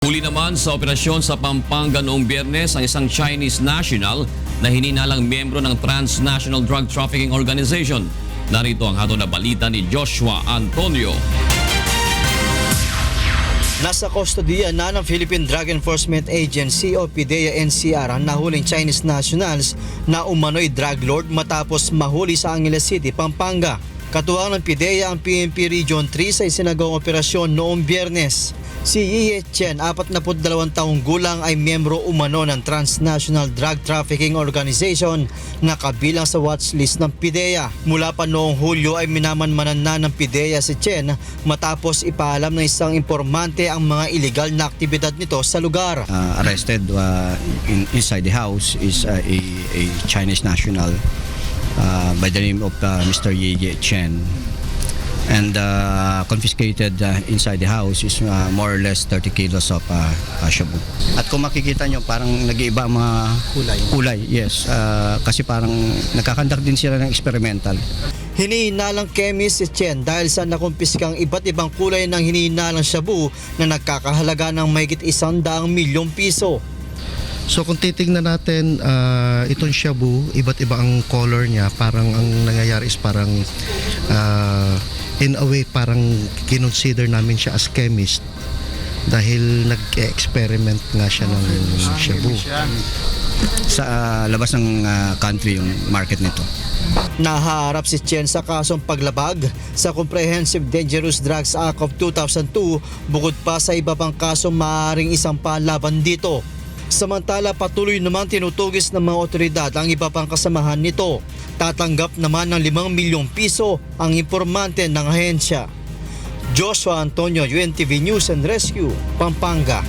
Huli naman sa operasyon sa Pampanga noong Biyernes ang isang Chinese national na hininalang miyembro ng Transnational Drug Trafficking Organization. Narito ang hatol na balita ni Joshua Antonio. Nasa kustodiya na ng Philippine Drug Enforcement Agency o PDEA-NCR ang nahuling Chinese nationals na umano'y drug lord matapos mahuli sa Angeles City, Pampanga. Katuwang ng PDEA ang PNP Region 3 sa isinagawang operasyon noong Biyernes. Si Ye Chen, 42 taong gulang, ay miyembro umano ng Transnational Drug Trafficking Organization na kabilang sa watchlist ng PDEA. Mula pa noong Hulyo ay minamanmanan na ng PDEA si Chen matapos ipaalam ng isang informante ang mga illegal na aktibidad nito sa lugar. Arrested inside the house is a Chinese national by the name of Mr. Ye Chen. And confiscated inside the house is more or less 30 kilos of shabu. At kung makikita nyo, parang nag-iiba ang mga kulay. Yes, kasi parang nagkakandak din sila ng experimental. Hinihinalang chemist si Chen dahil sa nakumpiskang iba't ibang kulay ng hinihinalang shabu na nagkakahalaga ng mahigit 100 milyong piso. So kung titingnan natin itong shabu, iba't iba ang color niya. Parang ang nangyayari is parang in a way parang kinonsider namin siya as chemist dahil nag-experiment nga siya ng shabu. Sa labas ng country yung market nito. Nahaharap si Chen sa kasong paglabag sa Comprehensive Dangerous Drugs Act of 2002 bukod pa sa iba pang kasong maaaring isampa laban dito. Samantala, patuloy naman tinutugis ng mga otoridad ang iba pang kasamahan nito. Tatanggap naman ng 5 milyong piso ang informante ng ahensya. Joshua Antonio, UNTV News and Rescue, Pampanga.